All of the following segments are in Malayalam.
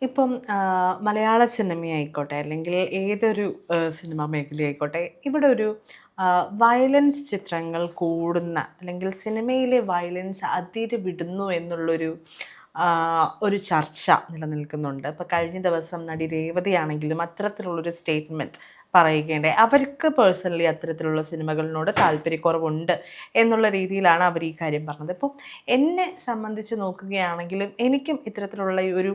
ഇപ്പം മലയാള സിനിമയായിക്കോട്ടെ, അല്ലെങ്കിൽ ഏതൊരു സിനിമാ മേഖലയായിക്കോട്ടെ, ഇവിടെ ഒരു വയലൻസ് ചിത്രങ്ങൾ കൂടുന്ന, അല്ലെങ്കിൽ സിനിമയിലെ വയലൻസ് അതിര് വിടുന്നു എന്നുള്ളൊരു ഒരു ചർച്ച നിലനിൽക്കുന്നുണ്ട്. ഇപ്പോൾ കഴിഞ്ഞ ദിവസം നടി രേവതിയാണെങ്കിലും അത്തരത്തിലുള്ളൊരു സ്റ്റേറ്റ്മെൻറ്റ് പറയുകയുണ്ടായി. അവർക്ക് പേഴ്സണലി അത്തരത്തിലുള്ള സിനിമകളിനോട് താല്പര്യക്കുറവുണ്ട് എന്നുള്ള രീതിയിലാണ് അവർ ഈ കാര്യം പറഞ്ഞത്. ഇപ്പോൾ എന്നെ സംബന്ധിച്ച് നോക്കുകയാണെങ്കിലും എനിക്കും ഇത്തരത്തിലുള്ള ഈ ഒരു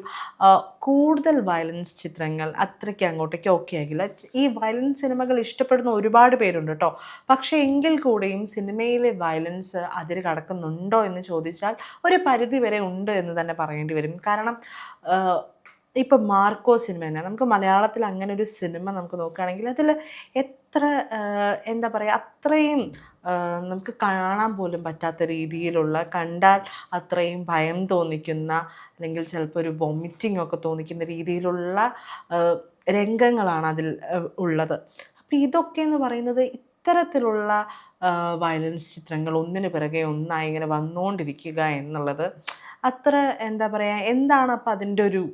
കൂടുതൽ വയലൻസ് ചിത്രങ്ങൾ അത്രയ്ക്ക് അങ്ങോട്ടേക്ക് ഓക്കെ ആകില്ല. ഈ വയലൻസ് സിനിമകൾ ഇഷ്ടപ്പെടുന്ന ഒരുപാട് പേരുണ്ട് കേട്ടോ. പക്ഷേ എങ്കിൽ കൂടെയും സിനിമയിലെ വയലൻസ് അതിര് കടക്കുന്നുണ്ടോ എന്ന് ചോദിച്ചാൽ ഒരു പരിധി വരെ ഉണ്ട് എന്ന് തന്നെ പറയേണ്ടി വരും. കാരണം ഇപ്പം മാർക്കോ സിനിമ തന്നെ നമുക്ക് മലയാളത്തിൽ അങ്ങനെ ഒരു സിനിമ നമുക്ക് നോക്കുകയാണെങ്കിൽ അതിൽ എത്ര എന്താ പറയുക, അത്രയും നമുക്ക് കാണാൻ പോലും പറ്റാത്ത രീതിയിലുള്ള, കണ്ടാൽ അത്രയും ഭയം തോന്നിക്കുന്ന, അല്ലെങ്കിൽ ചിലപ്പോൾ ഒരു വൊമിറ്റിംഗ് ഒക്കെ തോന്നിക്കുന്ന രീതിയിലുള്ള രംഗങ്ങളാണ് അതിൽ ഉള്ളത്. അപ്പോൾ ഇതൊക്കെ എന്ന് പറയുന്നത് ഇത്തരത്തിലുള്ള വയലൻസ് ചിത്രങ്ങൾ ഒന്നിനു പിറകെ ഒന്നായി ഇങ്ങനെ വന്നുകൊണ്ടിരിക്കുക എന്നുള്ളത് അത്ര എന്താ പറയുക, എന്താണ് അപ്പം അതിൻ്റെ ഒരു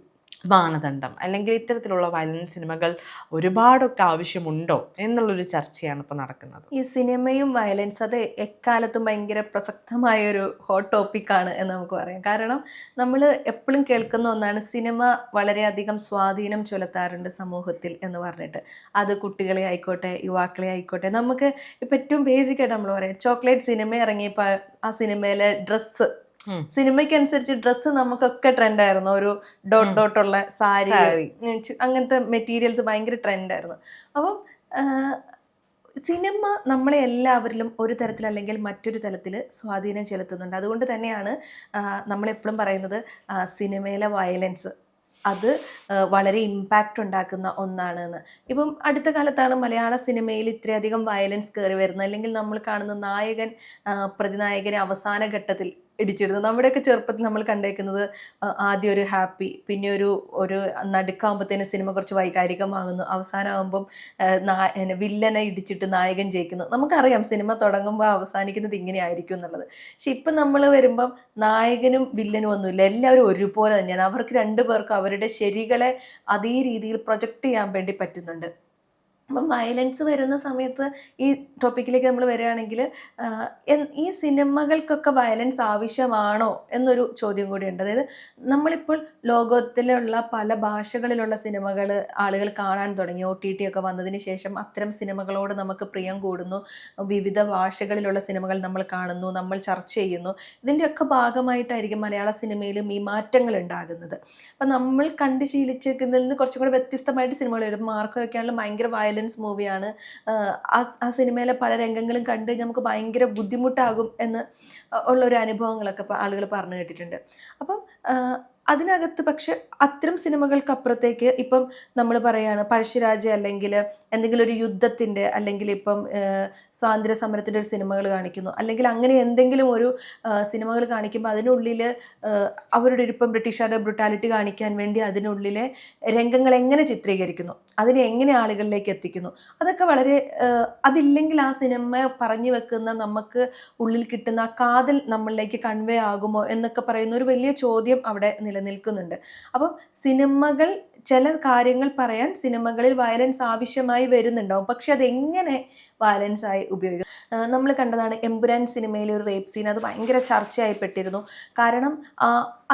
മാനദണ്ഡം, അല്ലെങ്കിൽ ഇത്തരത്തിലുള്ള വയലൻസ് സിനിമകൾ ഒരുപാടൊക്കെ ആവശ്യമുണ്ടോ എന്നുള്ളൊരു ചർച്ചയാണ് ഇപ്പോൾ നടക്കുന്നത്. ഈ സിനിമയും വയലൻസ് അത് എക്കാലത്തും ഭയങ്കര പ്രസക്തമായൊരു ഹോട്ട് ടോപ്പിക്കാണ് എന്ന് നമുക്ക് പറയാം. കാരണം നമ്മൾ എപ്പോഴും കേൾക്കുന്ന ഒന്നാണ്, സിനിമ വളരെയധികം സ്വാധീനം ചെലുത്താറുണ്ട് സമൂഹത്തിൽ എന്ന് പറഞ്ഞിട്ട്. അത് കുട്ടികളെ ആയിക്കോട്ടെ, യുവാക്കളെ ആയിക്കോട്ടെ. നമുക്ക് ഇപ്പം ഏറ്റവും ബേസിക്കായിട്ട് നമ്മൾ പറയാം, ചോക്ലേറ്റ് സിനിമ ഇറങ്ങിയപ്പോൾ ആ സിനിമയിലെ ഡ്രസ്സ്, സിനിമയ്ക്ക് അനുസരിച്ച് ഡ്രസ്സ് നമുക്കൊക്കെ ട്രെൻഡായിരുന്നു. ഒരു ഡോട്ട് ഡോട്ടുള്ള സാരി, അങ്ങനത്തെ മെറ്റീരിയൽസ് ഭയങ്കര ട്രെൻഡായിരുന്നു. അപ്പം സിനിമ നമ്മളെ എല്ലാവരിലും ഒരു തരത്തിൽ അല്ലെങ്കിൽ മറ്റൊരു തലത്തിൽ സ്വാധീനം ചെലുത്തുന്നുണ്ട്. അതുകൊണ്ട് തന്നെയാണ് നമ്മളെപ്പോഴും പറയുന്നത്, സിനിമയിലെ വയലൻസ് അത് വളരെ ഇമ്പാക്റ്റ് ഉണ്ടാക്കുന്ന ഒന്നാണ് എന്ന്. ഇപ്പം അടുത്ത കാലത്താണ് മലയാള സിനിമയിൽ ഇത്രയധികം വയലൻസ് കയറി വരുന്നത്. അല്ലെങ്കിൽ നമ്മൾ കാണുന്ന നായകൻ പ്രതിനായകനെ അവസാന ഘട്ടത്തിൽ ഇടിച്ചിടുന്നത്. നമ്മുടെയൊക്കെ ചെറുപ്പത്തിൽ നമ്മൾ കണ്ടേക്കുന്നത് ആദ്യം ഒരു ഹാപ്പി, പിന്നെ ഒരു നടുക്കാകുമ്പോഴത്തേന് സിനിമ കുറച്ച് വൈകാരികമാകുന്നു, അവസാനമാകുമ്പം വില്ലനെ ഇടിച്ചിട്ട് നായകൻ ജയിക്കുന്നു. നമുക്കറിയാം സിനിമ തുടങ്ങുമ്പോൾ അവസാനിക്കുന്നത് ഇങ്ങനെ ആയിരിക്കും എന്നുള്ളത്. പക്ഷെ ഇപ്പം നമ്മൾ വരുമ്പം നായകനും വില്ലനും ഒന്നുമില്ല, എല്ലാവരും ഒരുപോലെ തന്നെയാണ്. അവർക്ക് രണ്ടുപേർക്കും അവരുടെ ശരികളെ അതേ രീതിയിൽ പ്രൊജക്റ്റ് ചെയ്യാൻ വേണ്ടി പറ്റുന്നുണ്ട്. അപ്പം വയലൻസ് വരുന്ന സമയത്ത് ഈ ടോപ്പിക്കിലേക്ക് നമ്മൾ വരികയാണെങ്കിൽ, ഈ സിനിമകൾക്കൊക്കെ വയലൻസ് ആവശ്യമാണോ എന്നൊരു ചോദ്യം കൂടിയുണ്ട്. അതായത് നമ്മളിപ്പോൾ ലോകത്തിലുള്ള പല ഭാഷകളിലുള്ള സിനിമകൾ ആളുകൾ കാണാൻ തുടങ്ങി. OTT ഒക്കെ വന്നതിന് ശേഷം അത്തരം സിനിമകളോട് നമുക്ക് പ്രിയം കൂടുന്നു. വിവിധ ഭാഷകളിലുള്ള സിനിമകൾ നമ്മൾ കാണുന്നു, നമ്മൾ ചർച്ച ചെയ്യുന്നു. ഇതിൻ്റെയൊക്കെ ഭാഗമായിട്ടായിരിക്കും മലയാള സിനിമയിലും ഈ മാറ്റങ്ങൾ ഉണ്ടാകുന്നത്. അപ്പം നമ്മൾ കണ്ട് ശീലിച്ചേക്കുന്നതിൽ നിന്ന് കുറച്ചും കൂടി വ്യത്യസ്തമായിട്ട് സിനിമകൾ വരും. മാർക്കോയൊക്കെ ആണെങ്കിലും ഭയങ്കര വയലൻസ് മൂവിയാണ്. ആ സിനിമയിലെ പല രംഗങ്ങളും കണ്ട് നമുക്ക് ഭയങ്കര ബുദ്ധിമുട്ടാകും എന്ന് ഉള്ളൊരു അനുഭവങ്ങളൊക്കെ ആളുകൾ പറഞ്ഞു കേട്ടിട്ടുണ്ട്. അപ്പം അതിനകത്ത് പക്ഷെ അത്തരം സിനിമകൾക്ക് അപ്പുറത്തേക്ക് ഇപ്പം നമ്മൾ പറയുകയാണ് പഴശ്ശിരാജ, അല്ലെങ്കിൽ എന്തെങ്കിലും ഒരു യുദ്ധത്തിൻ്റെ, അല്ലെങ്കിൽ ഇപ്പം സ്വാതന്ത്ര്യ സമരത്തിൻ്റെ ഒരു സിനിമകൾ കാണിക്കുന്നു, അല്ലെങ്കിൽ അങ്ങനെ എന്തെങ്കിലും ഒരു സിനിമകൾ കാണിക്കുമ്പോൾ അതിനുള്ളിൽ അവരുടെ ഇപ്പം ബ്രിട്ടീഷുകാരുടെ ബ്രുട്ടാലിറ്റി കാണിക്കാൻ വേണ്ടി അതിനുള്ളിലെ രംഗങ്ങൾ എങ്ങനെ ചിത്രീകരിക്കുന്നു, അതിനെ എങ്ങനെ ആളുകളിലേക്ക് എത്തിക്കുന്നു, അതൊക്കെ വളരെ അതില്ലെങ്കിൽ ആ സിനിമ പറഞ്ഞു വെക്കുന്ന നമുക്ക് ഉള്ളിൽ കിട്ടുന്ന ആ കാതൽ നമ്മളിലേക്ക് കൺവേ ആകുമോ എന്നൊക്കെ പറയുന്ന ഒരു വലിയ ചോദ്യം അവിടെ നിലനിൽക്കുന്നുണ്ട്. അപ്പം സിനിമകൾ, ചില കാര്യങ്ങൾ പറയാൻ സിനിമകളിൽ വയലൻസ് ആവശ്യമായി വരുന്നുണ്ടാവും. പക്ഷെ അതെങ്ങനെ വയലൻസ് ആയി ഉപയോഗിക്കും. നമ്മൾ കണ്ടതാണ് എമ്പുരാൻ സിനിമയിലെ ഒരു റേപ്പ് സീൻ. അത് ഭയങ്കര ചർച്ചയായിപ്പെട്ടിരുന്നു. കാരണം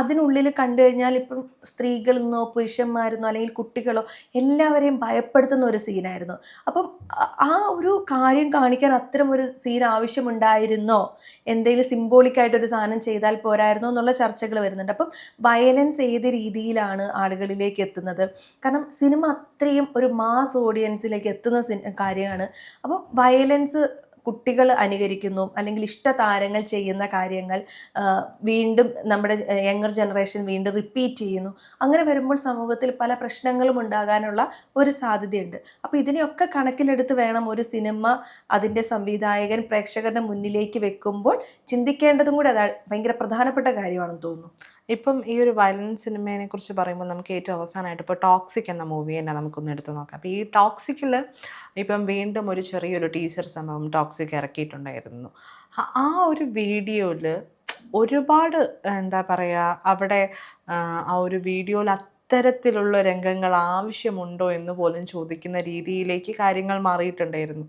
അതിനുള്ളിൽ കണ്ടു കഴിഞ്ഞാൽ ഇപ്പം സ്ത്രീകളെന്നോ പുരുഷന്മാരെന്നോ അല്ലെങ്കിൽ കുട്ടികളോ എല്ലാവരെയും ഭയപ്പെടുത്തുന്ന ഒരു സീനായിരുന്നു. അപ്പം ആ ഒരു കാര്യം കാണിക്കാൻ അത്തരം ഒരു സീൻ ആവശ്യമുണ്ടായിരുന്നോ, എന്തെങ്കിലും സിംബോളിക്കായിട്ടൊരു സാധനം ചെയ്താൽ പോരായിരുന്നോ എന്നുള്ള ചർച്ചകൾ വരുന്നുണ്ട്. അപ്പം വയലൻസ് ഏത് രീതിയിലാണ് ആളുകളിലേക്ക് എത്തുന്നത്? കാരണം സിനിമ അത്രയും ഒരു മാസ് ഓഡിയൻസിലേക്ക് എത്തുന്ന കാര്യമാണ്. അപ്പം വയലൻസ് കുട്ടികൾ അനുകരിക്കുന്നു, അല്ലെങ്കിൽ ഇഷ്ടതാരങ്ങൾ ചെയ്യുന്ന കാര്യങ്ങൾ വീണ്ടും നമ്മുടെ യങ്ങർ ജനറേഷൻ വീണ്ടും റിപ്പീറ്റ് ചെയ്യുന്നു. അങ്ങനെ വരുമ്പോൾ സമൂഹത്തിൽ പല പ്രശ്നങ്ങളും ഉണ്ടാകാനുള്ള ഒരു സാധ്യതയുണ്ട്. അപ്പോൾ ഇതിനെയൊക്കെ കണക്കിലെടുത്ത് വേണം ഒരു സിനിമ അതിൻ്റെ സംവിധായകൻ പ്രേക്ഷകരുടെ മുന്നിലേക്ക് വെക്കുമ്പോൾ ചിന്തിക്കേണ്ടതും കൂടെ അതാണ്. ഭയങ്കര പ്രധാനപ്പെട്ട കാര്യമാണെന്ന് തോന്നുന്നു. ഇപ്പം ഈ ഒരു വയലൻസ് സിനിമയെ കുറിച്ച് പറയുമ്പോൾ നമുക്ക് ഏറ്റവും അവസാനമായിട്ട് ഇപ്പോൾ ടോക്സിക് എന്ന മൂവി തന്നെ നമുക്കൊന്ന് എടുത്ത് നോക്കാം. അപ്പോൾ ഈ ടോക്സിക്കിൽ ഇപ്പം വീണ്ടും ഒരു ചെറിയൊരു ടീസർ സംഭവം ടോക്സിക് ഇറക്കിയിട്ടുണ്ടായിരുന്നു. ആ ഒരു വീഡിയോയിൽ ഒരുപാട് എന്താ പറയുക, അവിടെ ആ ഒരു വീഡിയോയിൽ ഇത്തരത്തിലുള്ള രംഗങ്ങൾ ആവശ്യമുണ്ടോ എന്ന് പോലും ചോദിക്കുന്ന രീതിയിലേക്ക് കാര്യങ്ങൾ മാറിയിട്ടുണ്ടായിരുന്നു.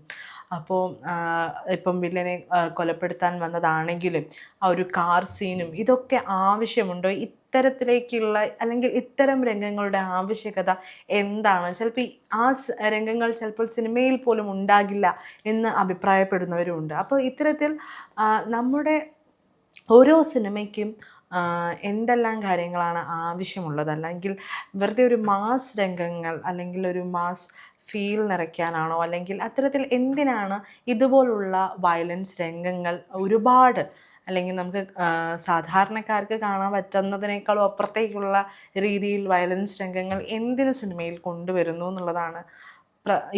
അപ്പോൾ ഇപ്പം വില്ലനെ കൊലപ്പെടുത്താൻ വന്നതാണെങ്കിലും ആ ഒരു കാർ സീനും ഇതൊക്കെ ആവശ്യമുണ്ടോ? ഇത്തരത്തിലേക്കുള്ള അല്ലെങ്കിൽ ഇത്തരം രംഗങ്ങളുടെ ആവശ്യകത എന്താണ്? ചിലപ്പോൾ ആ രംഗങ്ങൾ ചിലപ്പോൾ സിനിമയിൽ പോലും ഉണ്ടാകില്ല എന്ന് അഭിപ്രായപ്പെടുന്നവരുമുണ്ട്. അപ്പോൾ ഇത്തരത്തിൽ നമ്മുടെ ഓരോ സിനിമയ്ക്കും എന്തെല്ലാം കാര്യങ്ങളാണ് ആവശ്യമുള്ളത്, അല്ലെങ്കിൽ വെറുതെ ഒരു മാസ് രംഗങ്ങൾ അല്ലെങ്കിൽ ഒരു മാസ് ഫീൽ നിറയ്ക്കാനാണോ, അല്ലെങ്കിൽ അത്തരത്തിൽ എന്തിനാണ് ഇതുപോലുള്ള വയലൻസ് രംഗങ്ങൾ ഒരുപാട്, അല്ലെങ്കിൽ നമുക്ക് സാധാരണക്കാർക്ക് കാണാൻ പറ്റുന്നതിനേക്കാളും അപ്പുറത്തേക്കുള്ള രീതിയിൽ വയലൻസ് രംഗങ്ങൾ എന്തിന് സിനിമയിൽ കൊണ്ടുവരുന്നു എന്നുള്ളതാണ്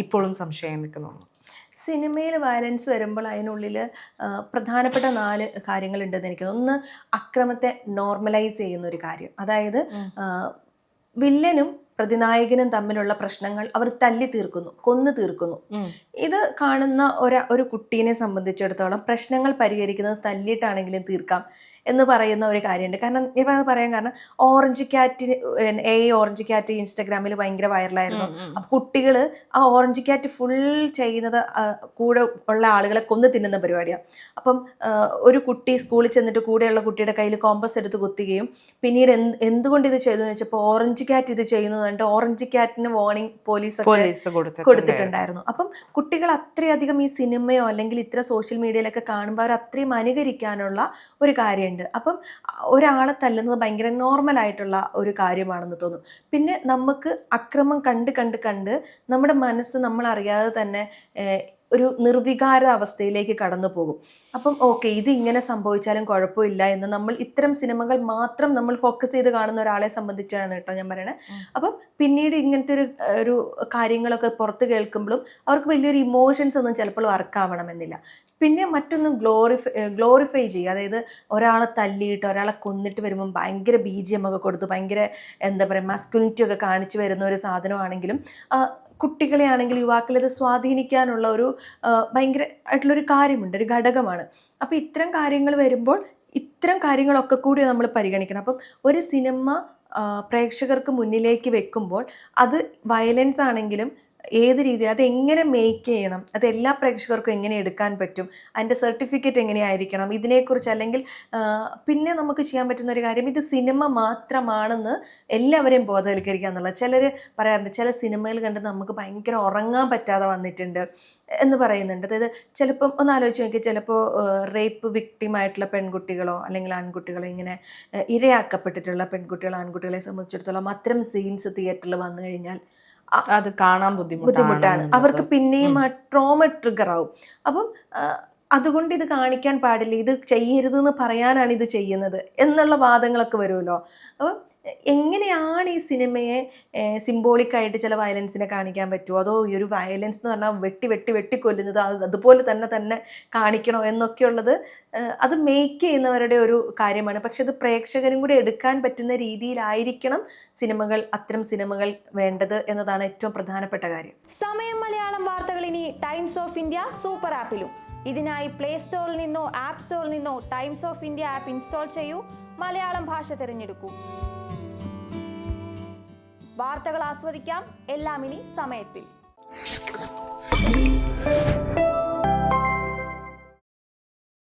ഇപ്പോഴും സംശയം നിൽക്കുന്നു. സിനിമയിൽ വയലൻസ് വരുമ്പോൾ അതിനുള്ളിൽ പ്രധാനപ്പെട്ട 4 കാര്യങ്ങളുണ്ടെന്ന് എനിക്ക് തോന്നുന്നു. ഒന്ന്, അക്രമത്തെ നോർമലൈസ് ചെയ്യുന്ന ഒരു കാര്യം. അതായത് വില്ലനും പ്രതിനായകനും തമ്മിലുള്ള പ്രശ്നങ്ങൾ അവർ തല്ലി തീർക്കുന്നു, കൊന്നു തീർക്കുന്നു. ഇത് കാണുന്ന ഒരു കുട്ടീനെ സംബന്ധിച്ചിടത്തോളം പ്രശ്നങ്ങൾ പരിഹരിക്കുന്നത് തല്ലിയിട്ടാണെങ്കിലും തീർക്കാം എന്ന് പറയുന്ന ഒരു കാര്യമുണ്ട്. കാരണം ഇപ്പം അത് പറയാൻ കാരണം ഓറഞ്ച് ക്യാറ്റ് ഇൻസ്റ്റഗ്രാമിൽ ഭയങ്കര വൈറലായിരുന്നു. അപ്പം കുട്ടികൾ ആ ഓറഞ്ച് ക്യാറ്റ് ഫുൾ ചെയ്യുന്നത് കൂടെ ഉള്ള ആളുകളെ കൊന്നു തിന്നുന്ന പരിപാടിയാണ്. അപ്പം ഒരു കുട്ടി സ്കൂളിൽ ചെന്നിട്ട് കൂടെയുള്ള കുട്ടിയുടെ കയ്യിൽ കോമ്പസ് എടുത്ത് കുത്തുകയും പിന്നീട് എന്തുകൊണ്ട് ഇത് ചെയ്തു എന്ന് വെച്ചപ്പോൾ ഓറഞ്ച് ക്യാറ്റ് ഇത് ചെയ്യുന്നത് കണ്ട് ഓറഞ്ച് ക്യാറ്റിന് വാർണിംഗ് പോലീസ് കൊടുത്തിട്ടുണ്ടായിരുന്നു. അപ്പം കുട്ടികൾ അത്രയധികം ഈ സിനിമയോ അല്ലെങ്കിൽ ഇത്ര സോഷ്യൽ മീഡിയയിലൊക്കെ കാണുമ്പോൾ അവർ അത്രയും അനുകരിക്കാനുള്ള ഒരു കാര്യമുണ്ട്. അപ്പം ഒരാളെ തല്ലുന്നത് ഭയങ്കര നോർമൽ ആയിട്ടുള്ള ഒരു കാര്യമാണെന്ന് തോന്നും. പിന്നെ നമുക്ക് അക്രമം കണ്ട് നമ്മുടെ മനസ്സ് നമ്മളറിയാതെ തന്നെ ഒരു നിർവികാര അവസ്ഥയിലേക്ക് കടന്നു പോകും. അപ്പം ഓക്കെ, ഇത് ഇങ്ങനെ സംഭവിച്ചാലും കുഴപ്പമില്ല എന്ന് നമ്മൾ ഇത്തരം സിനിമകൾ മാത്രം നമ്മൾ ഫോക്കസ് ചെയ്ത് കാണുന്ന ഒരാളെ സംബന്ധിച്ചാണ് കേട്ടോ ഞാൻ പറയണത്. അപ്പം പിന്നീട് ഇങ്ങനത്തെ ഒരു കാര്യങ്ങളൊക്കെ പുറത്ത് കേൾക്കുമ്പോഴും അവർക്ക് വലിയൊരു ഇമോഷൻസ് ഒന്നും ചിലപ്പോൾ വർക്കാവണമെന്നില്ല. പിന്നെ മറ്റൊന്ന് ഗ്ലോറിഫൈ ചെയ്യുക. അതായത് ഒരാളെ തല്ലിയിട്ട് ഒരാളെ കൊന്നിട്ട് വരുമ്പം ഭയങ്കര BGM ഒക്കെ കൊടുത്ത് ഭയങ്കര എന്താ പറയുക മാസ്കുലിനിറ്റി ഒക്കെ കാണിച്ചു വരുന്ന ഒരു സാധനമാണെങ്കിലും കുട്ടികളെ ആണെങ്കിൽ യുവാക്കളെ ഇത് സ്വാധീനിക്കാനുള്ള ഒരു ഭയങ്കര ആയിട്ടുള്ളൊരു കാര്യമുണ്ട്, ഒരു ഘടകമാണ്. അപ്പോൾ ഇത്തരം കാര്യങ്ങൾ വരുമ്പോൾ ഇത്തരം കാര്യങ്ങളൊക്കെ കൂടി നമ്മൾ പരിഗണിക്കണം. അപ്പം ഒരു സിനിമ പ്രേക്ഷകർക്ക് മുന്നിലേക്ക് വെക്കുമ്പോൾ അത് വയലൻസ് ആണെങ്കിലും ഏത് രീതിയിൽ അതെങ്ങനെ മേക്ക് ചെയ്യണം, അത് എല്ലാ പ്രേക്ഷകർക്കും എങ്ങനെ എടുക്കാൻ പറ്റും, അതിൻ്റെ സർട്ടിഫിക്കറ്റ് എങ്ങനെയായിരിക്കണം, ഇതിനെക്കുറിച്ച് അല്ലെങ്കിൽ പിന്നെ നമുക്ക് ചെയ്യാൻ പറ്റുന്ന ഒരു കാര്യം ഇത് സിനിമ മാത്രമാണെന്ന് എല്ലാവരെയും ബോധവൽക്കരിക്കുക എന്നുള്ളത്. ചിലർ പറയാറുണ്ട് ചില സിനിമകൾ കണ്ട് നമുക്ക് ഭയങ്കര ഉറങ്ങാൻ പറ്റാതെ വന്നിട്ടുണ്ട് എന്ന് പറയുന്നുണ്ട്. അതായത് ചിലപ്പം ഒന്ന് ആലോചിച്ച് നോക്കി, ചിലപ്പോൾ റേപ്പ് വിക്ടിമായിട്ടുള്ള പെൺകുട്ടികളോ അല്ലെങ്കിൽ ആൺകുട്ടികളോ ഇങ്ങനെ ഇരയാക്കപ്പെട്ടിട്ടുള്ള പെൺകുട്ടികളോ ആൺകുട്ടികളെ സംബന്ധിച്ചിടത്തോളം അത്തരം സീൻസ് തിയേറ്ററിൽ വന്നു കഴിഞ്ഞാൽ അത് കാണാൻ ബുദ്ധിമുട്ടാണ്. അവർക്ക് പിന്നെയും ആ ട്രോമ ട്രിഗർ ആവും. അപ്പം അതുകൊണ്ട് ഇത് കാണിക്കാൻ പാടില്ല, ഇത് ചെയ്യരുതെന്ന് പറയാനാണ് ഇത് ചെയ്യുന്നത് എന്നുള്ള വാദങ്ങളൊക്കെ വരുമല്ലോ. അപ്പം എങ്ങനെയാണ് ഈ സിനിമയെ സിംബോളിക്കായിട്ട് ചില വയലൻസിനെ കാണിക്കാൻ പറ്റുമോ, അതോ ഈ ഒരു വയലൻസ് എന്ന് പറഞ്ഞാൽ വെട്ടിക്കൊല്ലുന്നത് അതുപോലെ തന്നെ കാണിക്കണോ എന്നൊക്കെയുള്ളത് അത് മേക്ക് ചെയ്യുന്നവരുടെ ഒരു കാര്യമാണ്. പക്ഷെ അത് പ്രേക്ഷകരും കൂടി എടുക്കാൻ പറ്റുന്ന രീതിയിലായിരിക്കണം അത്തരം സിനിമകൾ വേണ്ടത് എന്നതാണ് ഏറ്റവും പ്രധാനപ്പെട്ട കാര്യം. സമയം മലയാളം വാർത്തകൾ ഇനി ടൈംസ് ഓഫ് ഇന്ത്യ സൂപ്പർ ആപ്പിലും. ഇതിനായി പ്ലേ സ്റ്റോറിൽ നിന്നോ ആപ്പ് സ്റ്റോറിൽ നിന്നോ times of India app install ചെയ്യൂ. മലയാളം ഭാഷ തിരഞ്ഞെടുക്കൂ. വാർത്തകൾ ആസ്വദിക്കാം, എല്ലാം ഇനി സമയത്തിൽ.